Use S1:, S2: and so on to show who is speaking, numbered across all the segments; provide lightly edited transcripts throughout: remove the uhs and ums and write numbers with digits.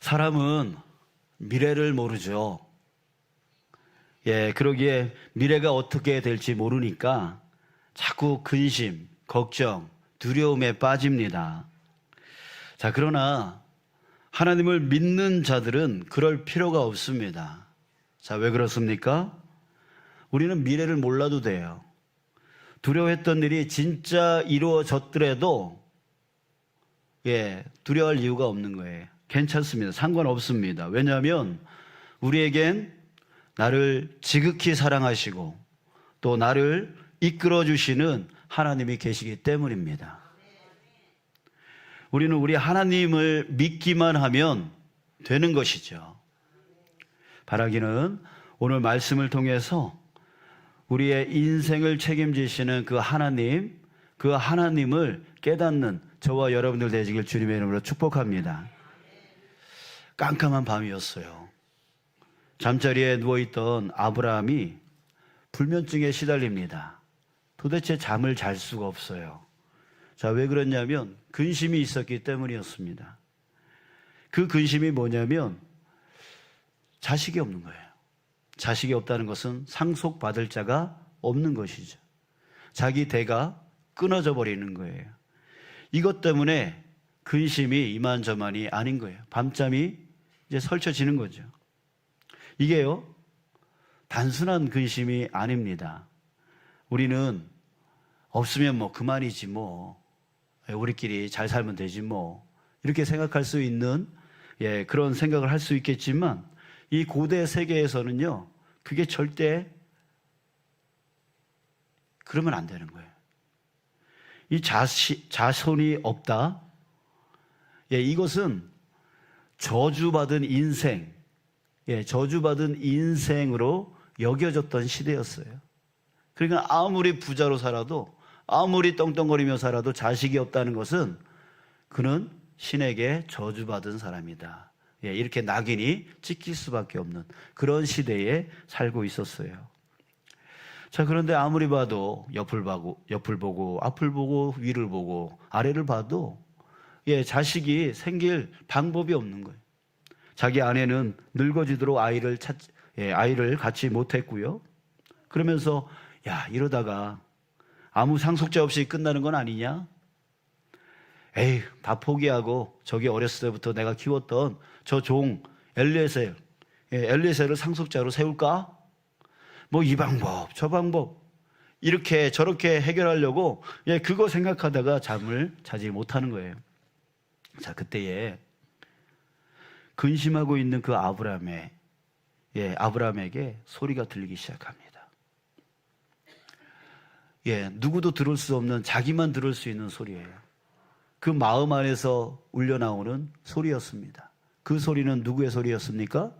S1: 사람은 미래를 모르죠. 그러기에 미래가 어떻게 될지 모르니까 자꾸 근심, 걱정, 두려움에 빠집니다. 자, 그러나 하나님을 믿는 자들은 그럴 필요가 없습니다. 자, 왜 그렇습니까? 우리는 미래를 몰라도 돼요. 두려워했던 일이 진짜 이루어졌더라도 두려워할 이유가 없는 거예요. 괜찮습니다. 상관없습니다. 왜냐하면 우리에겐 나를 지극히 사랑하시고 또 나를 이끌어 주시는 하나님이 계시기 때문입니다. 우리는 우리 하나님을 믿기만 하면 되는 것이죠. 바라기는 오늘 말씀을 통해서 우리의 인생을 책임지시는 그 하나님을 깨닫는 저와 여러분들 되시길 주님의 이름으로 축복합니다. 깜깜한 밤이었어요. 잠자리에 누워있던 아브라함이 불면증에 시달립니다. 도대체 잠을 잘 수가 없어요. 자, 왜 그랬냐면 근심이 있었기 때문이었습니다. 그 근심이 뭐냐면 자식이 없는 거예요. 자식이 없다는 것은 상속받을 자가 없는 것이죠. 자기 대가 끊어져 버리는 거예요. 이것 때문에 근심이 이만저만이 아닌 거예요. 밤잠이 이제 설쳐지는 거죠. 이게요, 단순한 근심이 아닙니다. 우리는 없으면 뭐 그만이지 뭐, 우리끼리 잘 살면 되지 뭐, 이렇게 생각할 수 있는 그런 생각을 할 수 있겠지만 이 고대 세계에서는요, 그게 절대 그러면 안 되는 거예요. 이 자손이 없다. 이것은 저주받은 인생, 저주받은 인생으로 여겨졌던 시대였어요. 그러니까 아무리 부자로 살아도, 아무리 떵떵거리며 살아도 자식이 없다는 것은 그는 신에게 저주받은 사람이다. 이렇게 낙인이 찍힐 수밖에 없는 그런 시대에 살고 있었어요. 자, 그런데 아무리 봐도 옆을 보고 앞을 보고 위를 보고 아래를 봐도 자식이 생길 방법이 없는 거예요. 자기 아내는 늙어지도록 아이를 갖지 못했고요. 그러면서 이러다가 아무 상속자 없이 끝나는 건 아니냐? 에이, 다 포기하고 저기 어렸을 때부터 내가 키웠던 저 종 엘리에셀을 상속자로 세울까? 뭐 이 방법 저 방법 이렇게 저렇게 해결하려고 그거 생각하다가 잠을 자지 못하는 거예요. 자, 그때에 근심하고 있는 그 아브라함에게 소리가 들리기 시작합니다. 누구도 들을 수 없는, 자기만 들을 수 있는 소리예요. 그 마음 안에서 울려나오는 소리였습니다. 그 소리는 누구의 소리였습니까?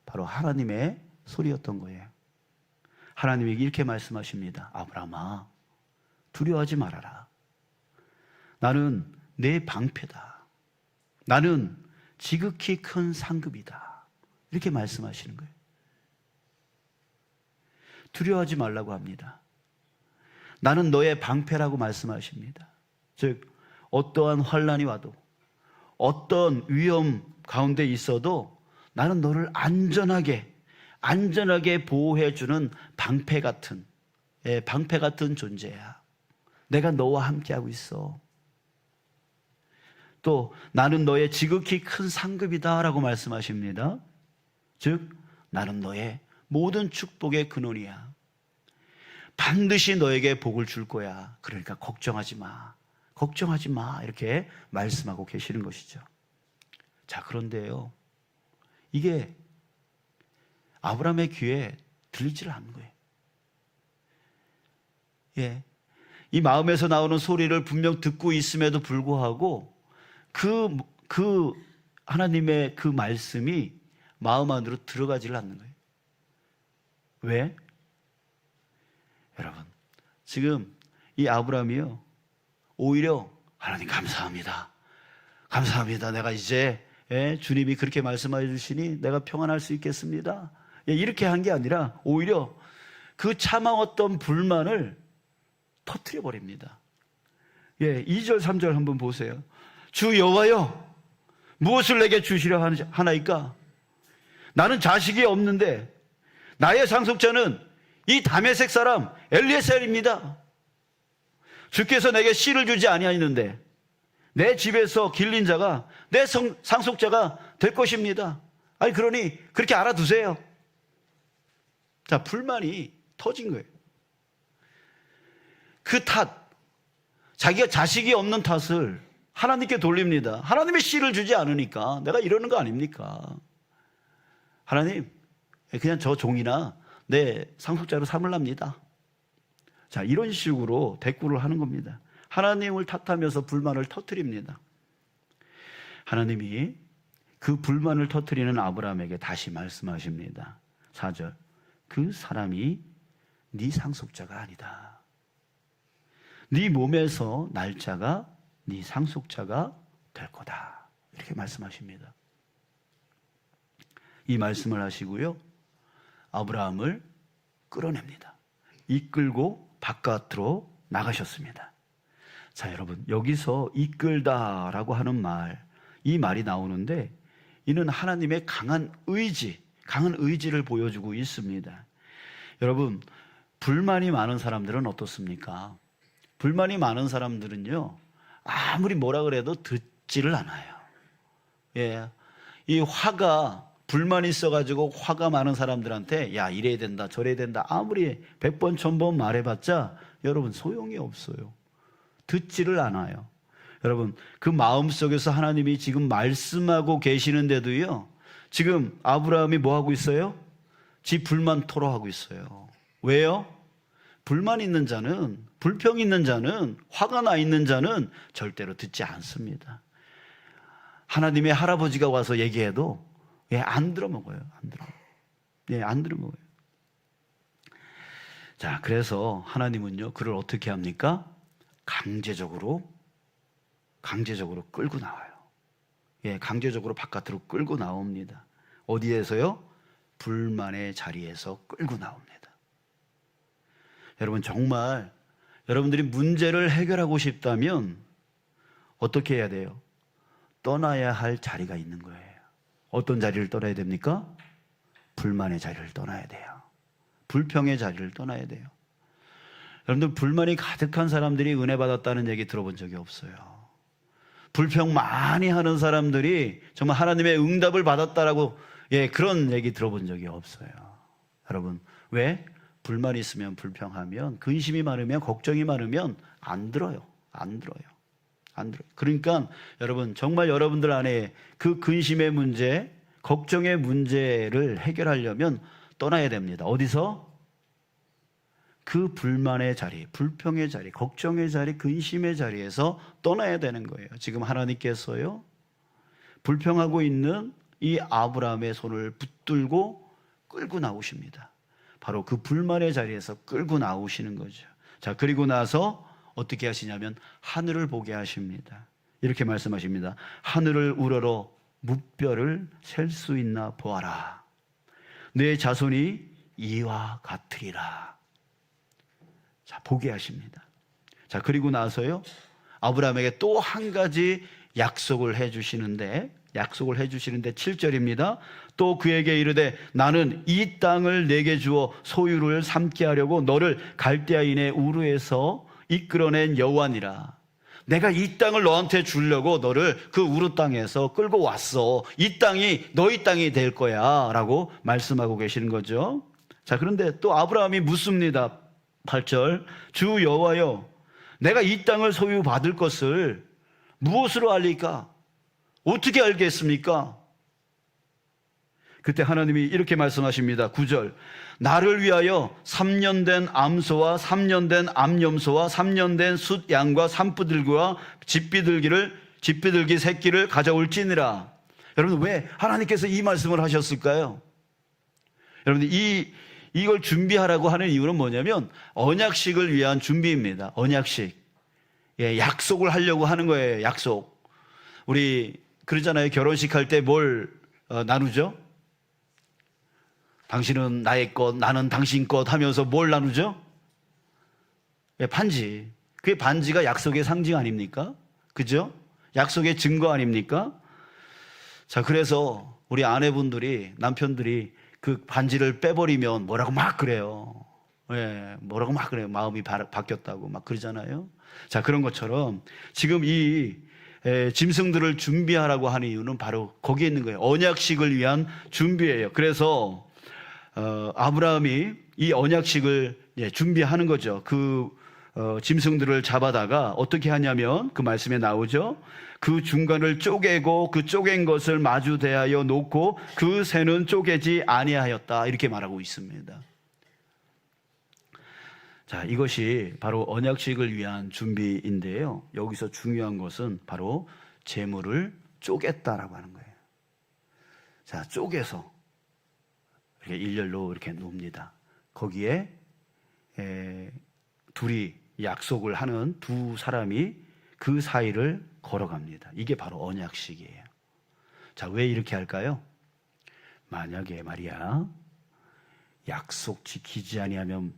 S1: 바로 하나님의 소리였던 거예요. 하나님이 이렇게 말씀하십니다. 아브라함아, 두려워하지 말아라. 나는 내 방패다. 나는 지극히 큰 상급이다. 이렇게 말씀하시는 거예요. 두려워하지 말라고 합니다. 나는 너의 방패라고 말씀하십니다. 즉, 어떠한 환난이 와도, 어떤 위험 가운데 있어도 나는 너를 안전하게 보호해주는 방패 같은 존재야. 내가 너와 함께하고 있어. 또 나는 너의 지극히 큰 상급이다 라고 말씀하십니다. 즉, 나는 너의 모든 축복의 근원이야. 반드시 너에게 복을 줄 거야. 그러니까 걱정하지 마. 이렇게 말씀하고 계시는 것이죠. 자, 그런데요, 이게 아브라함의 귀에 들리지를 않는 거예요. 이 마음에서 나오는 소리를 분명 듣고 있음에도 불구하고 그 하나님의 그 말씀이 마음 안으로 들어가지를 않는 거예요. 왜? 여러분, 지금 이 아브라함이요, 오히려 하나님 감사합니다. 내가 이제 주님이 그렇게 말씀해 주시니 내가 평안할 수 있겠습니다. 이렇게 한 게 아니라 오히려 그 참아왔던 불만을 터뜨려 버립니다. 2절 3절 한번 보세요. 주 여호와여, 무엇을 내게 주시려 하나이까? 나는 자식이 없는데 나의 상속자는 이 다메섹 사람 엘리에셀입니다. 주께서 내게 씨를 주지 아니하였는데 내 집에서 길린 자가 내 상속자가 될 것입니다. 아니 그러니 그렇게 알아두세요. 자, 불만이 터진 거예요. 그 탓, 자기가 자식이 없는 탓을 하나님께 돌립니다. 하나님의 씨를 주지 않으니까 내가 이러는 거 아닙니까? 하나님, 그냥 저 종이나 내 상속자로 삼을랍니다. 자, 이런 식으로 대꾸를 하는 겁니다. 하나님을 탓하면서 불만을 터뜨립니다. 하나님이 그 불만을 터뜨리는 아브라함에게 다시 말씀하십니다. 4절, 그 사람이 네 상속자가 아니다. 네 몸에서 날 자가 네 상속자가 될 거다. 이렇게 말씀하십니다. 이 말씀을 하시고요, 아브라함을 끌어냅니다. 이끌고 바깥으로 나가셨습니다. 자, 여러분, 여기서 이끌다라고 하는 이 말이 나오는데 이는 하나님의 강한 의지를 보여주고 있습니다. 여러분, 불만이 많은 사람들은 어떻습니까? 불만이 많은 사람들은요, 아무리 뭐라 그래도 듣지를 않아요. 예, 이 불만이 있어가지고 화가 많은 사람들한테 야, 이래야 된다 저래야 된다 아무리 100번 1000번 말해봤자 여러분 소용이 없어요. 듣지를 않아요. 여러분, 그 마음속에서 하나님이 지금 말씀하고 계시는데도요, 지금 아브라함이 뭐 하고 있어요? 지 불만 토로하고 있어요. 왜요? 불만 있는 자는, 불평 있는 자는, 화가 나 있는 자는 절대로 듣지 않습니다. 하나님의 할아버지가 와서 얘기해도 안 들어먹어요. 안 들어먹어요. 자, 그래서 하나님은요, 그를 어떻게 합니까? 강제적으로 끌고 나와요. 강제적으로 바깥으로 끌고 나옵니다. 어디에서요? 불만의 자리에서 끌고 나옵니다. 여러분, 정말 여러분들이 문제를 해결하고 싶다면 어떻게 해야 돼요? 떠나야 할 자리가 있는 거예요. 어떤 자리를 떠나야 됩니까? 불만의 자리를 떠나야 돼요. 불평의 자리를 떠나야 돼요. 여러분들, 불만이 가득한 사람들이 은혜 받았다는 얘기 들어본 적이 없어요. 불평 많이 하는 사람들이 정말 하나님의 응답을 받았다라고 그런 얘기 들어본 적이 없어요. 여러분, 왜? 불만이 있으면, 불평하면, 근심이 많으면, 걱정이 많으면 안 들어요. 그러니까 여러분, 정말 여러분들 안에 그 근심의 문제, 걱정의 문제를 해결하려면 떠나야 됩니다. 어디서? 그 불만의 자리, 불평의 자리, 걱정의 자리, 근심의 자리에서 떠나야 되는 거예요. 지금 하나님께서요, 불평하고 있는 이 아브라함의 손을 붙들고 끌고 나오십니다. 바로 그 불만의 자리에서 끌고 나오시는 거죠. 자, 그리고 나서 어떻게 하시냐면 하늘을 보게 하십니다. 이렇게 말씀하십니다. 하늘을 우러러 무뼈를 셀 수 있나 보아라. 내 자손이 이와 같으리라. 자, 보게 하십니다. 자, 그리고 나서요, 아브라함에게 또 한 가지 약속을 해주시는데 7절입니다. 또 그에게 이르되 나는 이 땅을 내게 주어 소유를 삼게 하려고 너를 갈대아인의 우르에서 이끌어낸 여호와니라. 내가 이 땅을 너한테 주려고 너를 그 우르 땅에서 끌고 왔어. 이 땅이 너희 땅이 될 거야 라고 말씀하고 계시는 거죠. 자, 그런데 또 아브라함이 묻습니다. 8절, 주 여호와여, 내가 이 땅을 소유받을 것을 무엇으로 알리까? 어떻게 알겠습니까? 그때 하나님이 이렇게 말씀하십니다. 9절, 나를 위하여 3년 된 암소와 3년 된 암염소와 3년 된 숫양과 산비둘기와 집비둘기 새끼를 가져올지니라. 여러분, 왜 하나님께서 이 말씀을 하셨을까요? 여러분, 이걸 준비하라고 하는 이유는 뭐냐면 언약식을 위한 준비입니다. 언약식. 약속을 하려고 하는 거예요. 약속. 우리 그러잖아요. 결혼식 할 때 뭘 나누죠? 당신은 나의 것, 나는 당신 것 하면서 뭘 나누죠? 반지. 그게 반지가 약속의 상징 아닙니까? 그죠? 약속의 증거 아닙니까? 자, 그래서 우리 아내분들이, 남편들이 그 반지를 빼버리면 뭐라고 막 그래요. 예, 뭐라고 막 그래요. 마음이 바뀌었다고 막 그러잖아요. 자, 그런 것처럼 지금 이 짐승들을 준비하라고 하는 이유는 바로 거기에 있는 거예요. 언약식을 위한 준비예요. 그래서 아브라함이 이 언약식을 준비하는 거죠. 그 짐승들을 잡아다가 어떻게 하냐면 그 말씀에 나오죠. 그 중간을 쪼개고 그 쪼갠 것을 마주 대하여 놓고 그 새는 쪼개지 아니하였다, 이렇게 말하고 있습니다. 자, 이것이 바로 언약식을 위한 준비인데요. 여기서 중요한 것은 바로 제물을 쪼갰다라고 하는 거예요. 자, 쪼개서 이렇게 일렬로 이렇게 놓습니다. 거기에 둘이 약속을 하는 두 사람이 그 사이를 걸어갑니다. 이게 바로 언약식이에요. 자, 왜 이렇게 할까요? 만약에 말이야, 약속 지키지 아니하면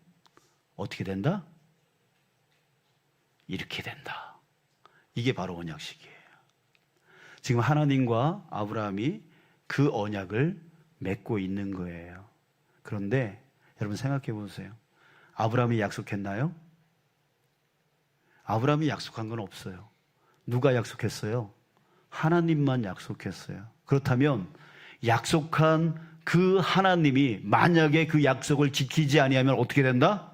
S1: 어떻게 된다? 이렇게 된다. 이게 바로 언약식이에요. 지금 하나님과 아브라함이 그 언약을 맺고 있는 거예요. 그런데 여러분 생각해 보세요. 아브라함이 약속했나요? 아브라함이 약속한 건 없어요. 누가 약속했어요? 하나님만 약속했어요. 그렇다면 약속한 그 하나님이 만약에 그 약속을 지키지 아니하면 어떻게 된다?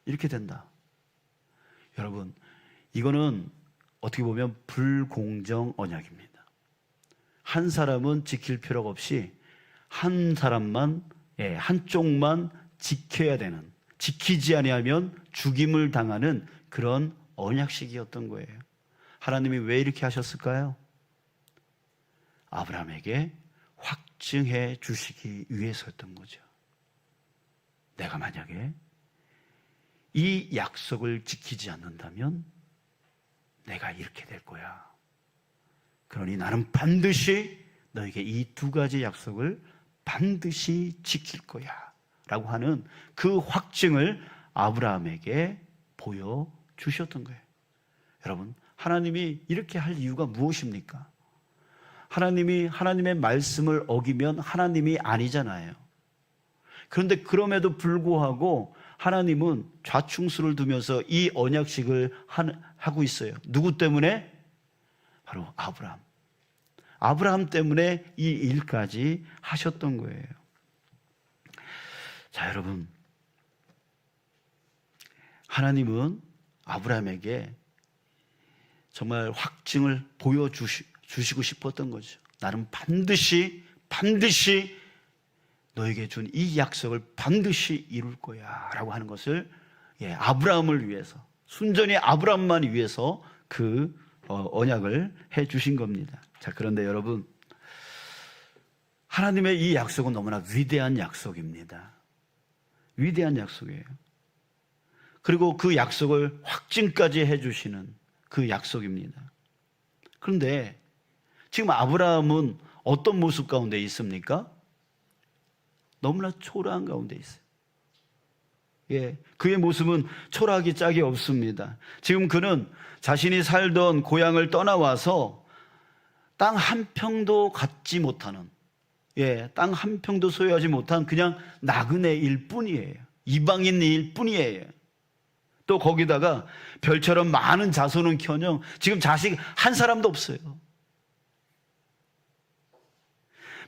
S1: 이렇게 된다. 여러분, 이거는 어떻게 보면 불공정 언약입니다. 한 사람은 지킬 필요가 없이 한 사람만, 한쪽만 지켜야 되는, 지키지 아니하면 죽임을 당하는 그런 언약식이었던 거예요. 하나님이 왜 이렇게 하셨을까요? 아브라함에게 확증해 주시기 위해서였던 거죠. 내가 만약에 이 약속을 지키지 않는다면 내가 이렇게 될 거야. 그러니 나는 반드시 너에게 이 두 가지 약속을 반드시 지킬 거야 라고 하는 그 확증을 아브라함에게 보여주셨던 거예요. 여러분, 하나님이 이렇게 할 이유가 무엇입니까? 하나님이 하나님의 말씀을 어기면 하나님이 아니잖아요. 그런데 그럼에도 불구하고 하나님은 좌충수를 두면서 이 언약식을 하고 있어요. 누구 때문에? 바로 아브라함. 아브라함 때문에 이 일까지 하셨던 거예요. 자, 여러분, 하나님은 아브라함에게 정말 확증을 보여주시고 싶었던 거죠. 나는 반드시 너에게 준 이 약속을 반드시 이룰 거야 라고 하는 것을 아브라함을 위해서, 순전히 아브라함만 위해서 그 언약을 해 주신 겁니다. 자, 그런데 여러분, 하나님의 이 약속은 너무나 위대한 약속입니다. 위대한 약속이에요. 그리고 그 약속을 확증까지 해 주시는 그 약속입니다. 그런데 지금 아브라함은 어떤 모습 가운데 있습니까? 너무나 초라한 가운데 있어요. 그의 모습은 초라하기 짝이 없습니다. 지금 그는 자신이 살던 고향을 떠나와서 땅 한 평도 갖지 못하는, 땅 한 평도 소유하지 못한 그냥 나그네일 뿐이에요. 이방인일 뿐이에요. 또 거기다가 별처럼 많은 자손은커녕 지금 자식 한 사람도 없어요.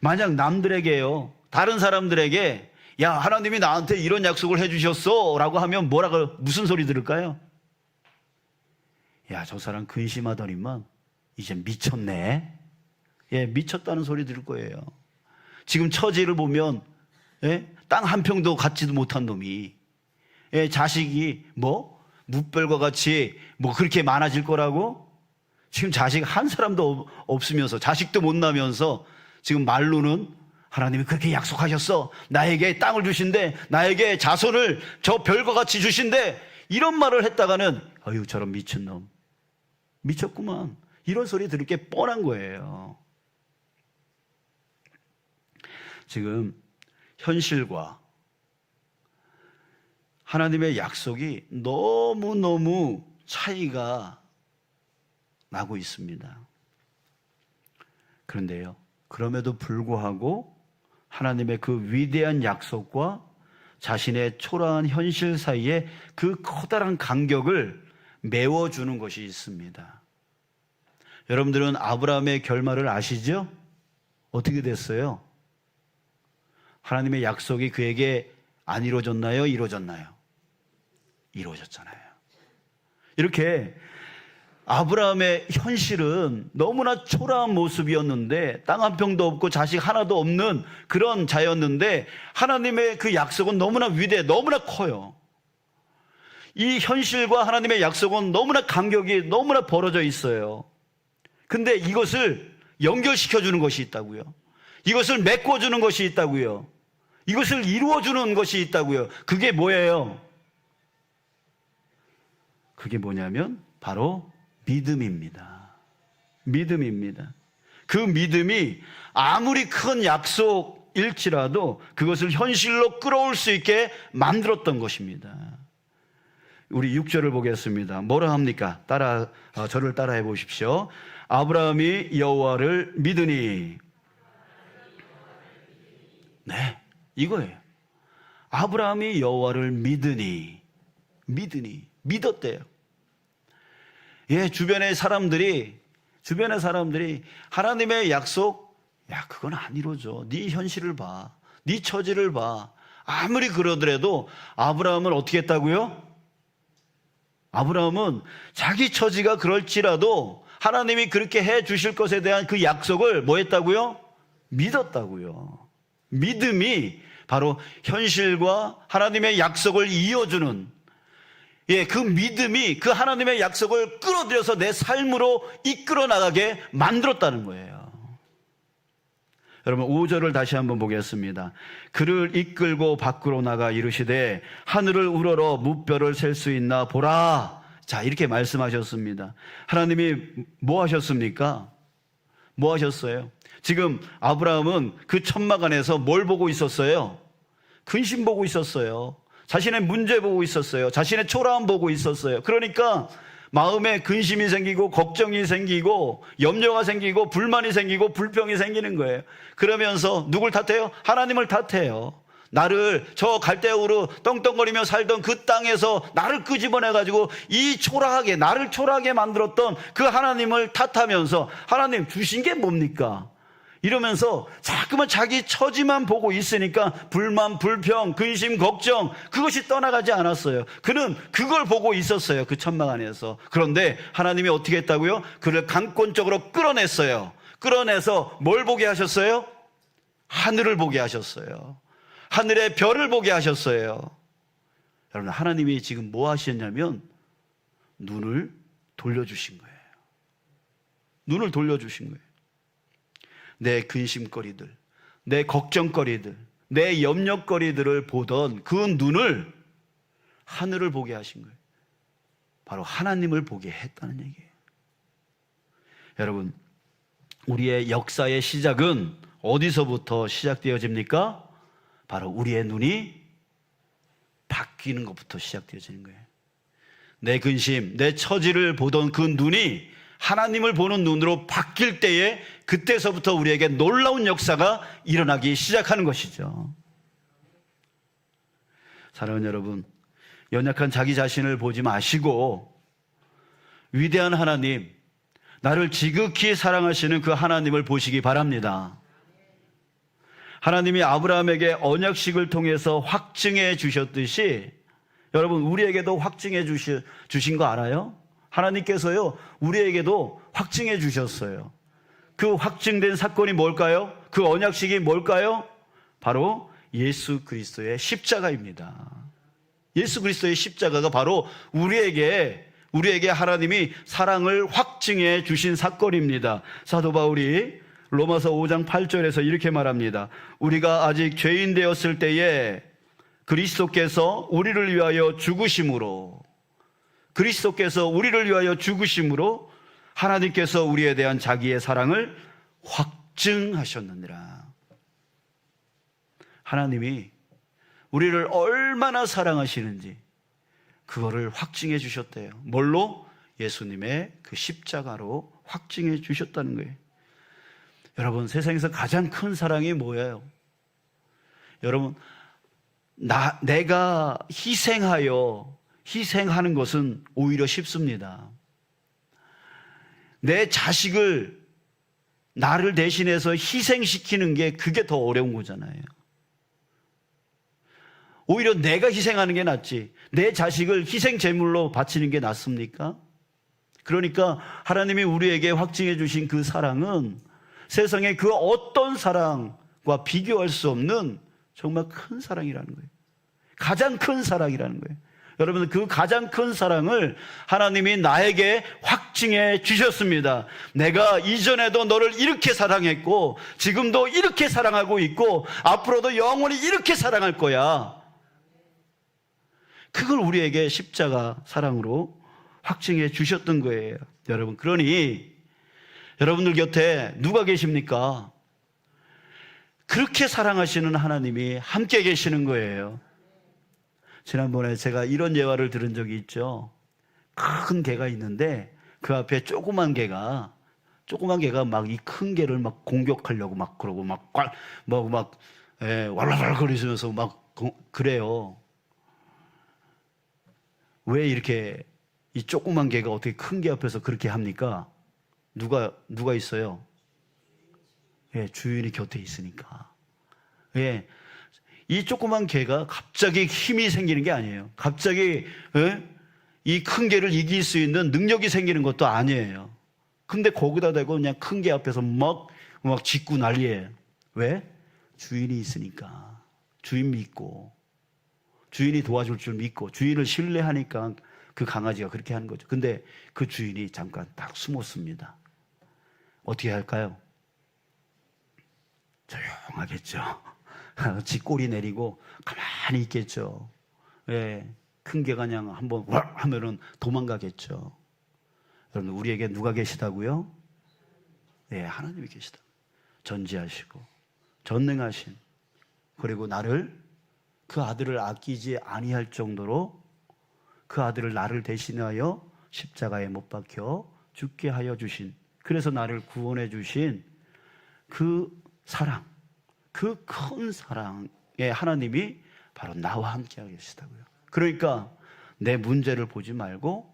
S1: 만약 남들에게요, 다른 사람들에게 야, 하나님이 나한테 이런 약속을 해주셨어 라고 하면 무슨 소리 들을까요? 야, 저 사람 근심하더니만 이제 미쳤네. 미쳤다는 소리 들을 거예요. 지금 처지를 보면 땅 한 평도 갖지도 못한 놈이 자식이 무별과 같이 그렇게 많아질 거라고? 지금 자식 한 사람도 없으면서, 자식도 못 나면서 지금 말로는 하나님이 그렇게 약속하셨어. 나에게 땅을 주신대. 나에게 자손을 저 별과 같이 주신대. 이런 말을 했다가는 어휴, 저런 미친놈. 미쳤구만. 이런 소리 들을 게 뻔한 거예요. 지금 현실과 하나님의 약속이 너무너무 차이가 나고 있습니다. 그런데요, 그럼에도 불구하고 하나님의 그 위대한 약속과 자신의 초라한 현실 사이에 그 커다란 간격을 메워주는 것이 있습니다. 여러분들은 아브라함의 결말을 아시죠? 어떻게 됐어요? 하나님의 약속이 그에게 안 이루어졌나요? 이루어졌나요? 이루어졌잖아요. 이렇게 아브라함의 현실은 너무나 초라한 모습이었는데, 땅 한 평도 없고 자식 하나도 없는 그런 자였는데, 하나님의 그 약속은 너무나 위대해, 너무나 커요. 이 현실과 하나님의 약속은 너무나 간격이 너무나 벌어져 있어요. 근데 이것을 연결시켜주는 것이 있다고요. 이것을 메꿔주는 것이 있다고요. 이것을 이루어주는 것이 있다고요. 그게 뭐예요? 그게 뭐냐면 바로 믿음입니다. 믿음입니다. 그 믿음이 아무리 큰 약속일지라도 그것을 현실로 끌어올 수 있게 만들었던 것입니다. 우리 6절을 보겠습니다. 뭐라 합니까? 저를 따라해 보십시오. 아브라함이 여호와를 믿으니. 네, 이거예요. 아브라함이 여호와를 믿으니. 믿었대요. 예, 주변의 사람들이 하나님의 약속, 야, 그건 안 이루어져. 네 현실을 봐. 네 처지를 봐. 아무리 그러더라도 아브라함은 어떻게 했다고요? 아브라함은 자기 처지가 그럴지라도 하나님이 그렇게 해 주실 것에 대한 그 약속을 뭐 했다고요? 믿었다고요. 믿음이 바로 현실과 하나님의 약속을 이어주는, 그 믿음이 그 하나님의 약속을 끌어들여서 내 삶으로 이끌어 나가게 만들었다는 거예요. 여러분, 5절을 다시 한번 보겠습니다. 그를 이끌고 밖으로 나가 이르시되 하늘을 우러러 무뼈를 셀 수 있나 보라. 자, 이렇게 말씀하셨습니다. 하나님이 뭐 하셨습니까? 뭐 하셨어요? 지금 아브라함은 그 천막 안에서 뭘 보고 있었어요? 근심 보고 있었어요. 자신의 문제 보고 있었어요. 자신의 초라함 보고 있었어요. 그러니까 마음에 근심이 생기고 걱정이 생기고 염려가 생기고 불만이 생기고 불평이 생기는 거예요. 그러면서 누굴 탓해요? 하나님을 탓해요. 나를 저 갈대우로 떵떵거리며 살던 그 땅에서 나를 끄집어내가지고 나를 초라하게 만들었던 그 하나님을 탓하면서 하나님 주신 게 뭡니까? 이러면서 자꾸만 자기 처지만 보고 있으니까 불만, 불평, 근심, 걱정, 그것이 떠나가지 않았어요. 그는 그걸 보고 있었어요. 그 천막 안에서. 그런데 하나님이 어떻게 했다고요? 그를 강권적으로 끌어냈어요. 끌어내서 뭘 보게 하셨어요? 하늘을 보게 하셨어요. 하늘의 별을 보게 하셨어요. 여러분, 하나님이 지금 뭐 하셨냐면 눈을 돌려주신 거예요. 눈을 돌려주신 거예요. 내 근심거리들, 내 걱정거리들, 내 염려거리들을 보던 그 눈을 하늘을 보게 하신 거예요. 바로 하나님을 보게 했다는 얘기예요. 여러분, 우리의 역사의 시작은 어디서부터 시작되어집니까? 바로 우리의 눈이 바뀌는 것부터 시작되어지는 거예요. 내 근심, 내 처지를 보던 그 눈이 하나님을 보는 눈으로 바뀔 때에 그때서부터 우리에게 놀라운 역사가 일어나기 시작하는 것이죠. 사랑하는 여러분, 연약한 자기 자신을 보지 마시고 위대한 하나님, 나를 지극히 사랑하시는 그 하나님을 보시기 바랍니다. 하나님이 아브라함에게 언약식을 통해서 확증해 주셨듯이 여러분, 우리에게도 확증해 주신 거 알아요? 하나님께서요, 우리에게도 확증해 주셨어요. 그 확증된 사건이 뭘까요? 그 언약식이 뭘까요? 바로 예수 그리스도의 십자가입니다. 예수 그리스도의 십자가가 바로 우리에게 하나님이 사랑을 확증해 주신 사건입니다. 사도 바울이 로마서 5장 8절에서 이렇게 말합니다. 우리가 아직 죄인 되었을 때에 그리스도께서 우리를 위하여 죽으심으로 하나님께서 우리에 대한 자기의 사랑을 확증하셨느니라. 하나님이 우리를 얼마나 사랑하시는지 그거를 확증해 주셨대요. 뭘로? 예수님의 그 십자가로 확증해 주셨다는 거예요. 여러분, 세상에서 가장 큰 사랑이 뭐예요? 여러분, 내가 희생하는 것은 오히려 쉽습니다. 내 자식을 나를 대신해서 희생시키는 게 그게 더 어려운 거잖아요. 오히려 내가 희생하는 게 낫지. 내 자식을 희생 제물로 바치는 게 낫습니까? 그러니까 하나님이 우리에게 확증해 주신 그 사랑은 세상의 그 어떤 사랑과 비교할 수 없는 정말 큰 사랑이라는 거예요. 가장 큰 사랑이라는 거예요. 여러분, 그 가장 큰 사랑을 하나님이 나에게 확증해 주셨습니다. 내가 이전에도 너를 이렇게 사랑했고 지금도 이렇게 사랑하고 있고 앞으로도 영원히 이렇게 사랑할 거야. 그걸 우리에게 십자가 사랑으로 확증해 주셨던 거예요. 여러분, 그러니 여러분들 곁에 누가 계십니까? 그렇게 사랑하시는 하나님이 함께 계시는 거예요. 지난번에 제가 이런 예화를 들은 적이 있죠. 큰 개가 있는데 그 앞에 조그만 개가 막 이 큰 개를 막 공격하려고 막 그러고 막 왈왈거리면서 막 그래요. 왜 이렇게 이 조그만 개가 어떻게 큰 개 앞에서 그렇게 합니까? 누가 있어요? 예, 주인이 곁에 있으니까. 예. 이 조그만 개가 갑자기 힘이 생기는 게 아니에요. 갑자기 이 큰 개를 이길 수 있는 능력이 생기는 것도 아니에요. 근데 거기다 대고 그냥 큰 개 앞에서 막 짖고 난리예요. 왜? 주인이 있으니까. 주인 믿고, 주인이 도와줄 줄 믿고, 주인을 신뢰하니까 그 강아지가 그렇게 하는 거죠. 근데 그 주인이 잠깐 딱 숨었습니다. 어떻게 할까요? 조용하겠죠. 지 꼬리 내리고 가만히 있겠죠. 예, 큰 개가 그냥 한번 하면은 도망가겠죠. 여러분, 우리에게 누가 계시다고요? 예, 하나님이 계시다. 전지하시고 전능하신, 그리고 그 아들을 아끼지 아니할 정도로 그 아들을 나를 대신하여 십자가에 못 박혀 죽게 하여 주신, 그래서 나를 구원해 주신 그 사랑, 그 큰 사랑의 하나님이 바로 나와 함께 계시다고요. 그러니까 내 문제를 보지 말고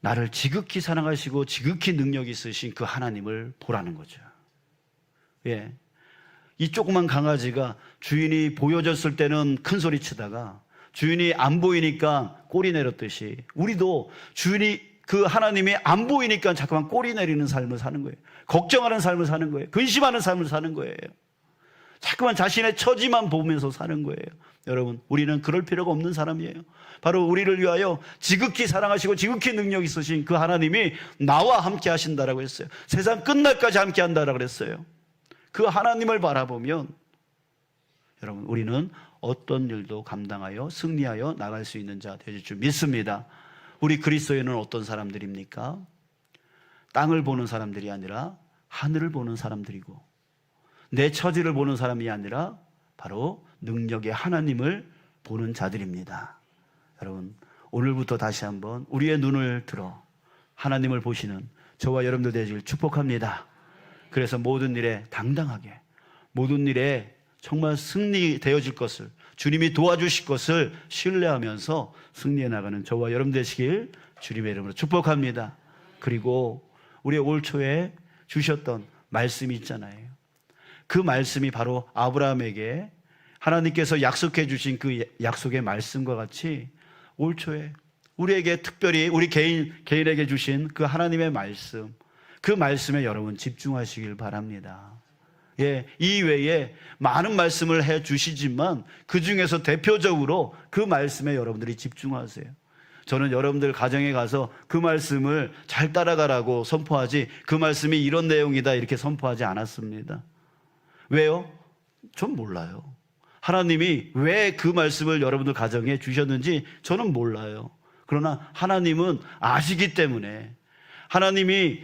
S1: 나를 지극히 사랑하시고 지극히 능력 있으신 그 하나님을 보라는 거죠. 예. 이 조그만 강아지가 주인이 보여줬을 때는 큰 소리 치다가 주인이 안 보이니까 꼬리 내렸듯이 우리도 그 하나님이 안 보이니까 자꾸만 꼬리 내리는 삶을 사는 거예요. 걱정하는 삶을 사는 거예요. 근심하는 삶을 사는 거예요. 자꾸만 자신의 처지만 보면서 사는 거예요. 여러분, 우리는 그럴 필요가 없는 사람이에요. 바로 우리를 위하여 지극히 사랑하시고 지극히 능력 있으신 그 하나님이 나와 함께 하신다라고 했어요. 세상 끝날까지 함께 한다라고 그랬어요. 그 하나님을 바라보면 여러분, 우리는 어떤 일도 감당하여 승리하여 나갈 수 있는 자 되실 줄 믿습니다. 우리 그리스도인은 어떤 사람들입니까? 땅을 보는 사람들이 아니라 하늘을 보는 사람들이고, 내 처지를 보는 사람이 아니라 바로 능력의 하나님을 보는 자들입니다. 여러분, 오늘부터 다시 한번 우리의 눈을 들어 하나님을 보시는 저와 여러분들 되시길 축복합니다. 그래서 모든 일에 당당하게, 모든 일에 정말 승리되어질 것을, 주님이 도와주실 것을 신뢰하면서 승리해 나가는 저와 여러분 되시길 주님의 이름으로 축복합니다. 그리고 우리 올 초에 주셨던 말씀이 있잖아요. 그 말씀이 바로 아브라함에게 하나님께서 약속해 주신 그 약속의 말씀과 같이 올 초에 우리에게 특별히 우리 개인에게 주신 그 하나님의 말씀, 그 말씀에 여러분 집중하시길 바랍니다. 예, 이 외에 많은 말씀을 해 주시지만 그 중에서 대표적으로 그 말씀에 여러분들이 집중하세요. 저는 여러분들 가정에 가서 그 말씀을 잘 따라가라고 선포하지, 그 말씀이 이런 내용이다 이렇게 선포하지 않았습니다. 왜요? 전 몰라요. 하나님이 왜 그 말씀을 여러분들 가정에 주셨는지 저는 몰라요. 그러나 하나님은 아시기 때문에, 하나님이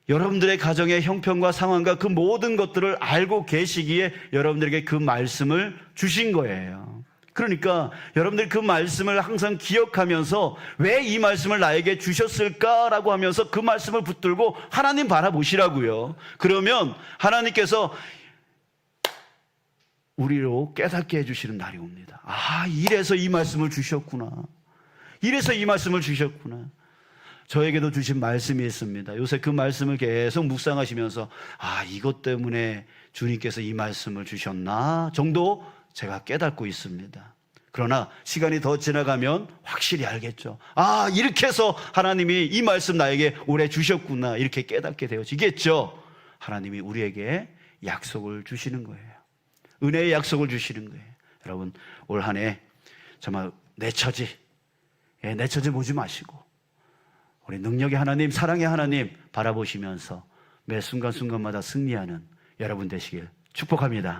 S1: 여러분들의 가정의 형편과 상황과 그 모든 것들을 알고 계시기에 여러분들에게 그 말씀을 주신 거예요. 그러니까 여러분들 그 말씀을 항상 기억하면서 왜 이 말씀을 나에게 주셨을까라고 하면서 그 말씀을 붙들고 하나님 바라보시라고요. 그러면 하나님께서 우리로 깨닫게 해주시는 날이 옵니다. 아, 이래서 이 말씀을 주셨구나. 이래서 이 말씀을 주셨구나. 저에게도 주신 말씀이 있습니다. 요새 그 말씀을 계속 묵상하시면서 아, 이것 때문에 주님께서 이 말씀을 주셨나 정도 제가 깨닫고 있습니다. 그러나 시간이 더 지나가면 확실히 알겠죠. 아, 이렇게 해서 하나님이 이 말씀 나에게 올해 주셨구나, 이렇게 깨닫게 되어지겠죠. 하나님이 우리에게 약속을 주시는 거예요. 은혜의 약속을 주시는 거예요. 여러분, 올 한 해 정말 내 처지 보지 마시고 우리 능력의 하나님, 사랑의 하나님 바라보시면서 매 순간순간마다 승리하는 여러분 되시길 축복합니다.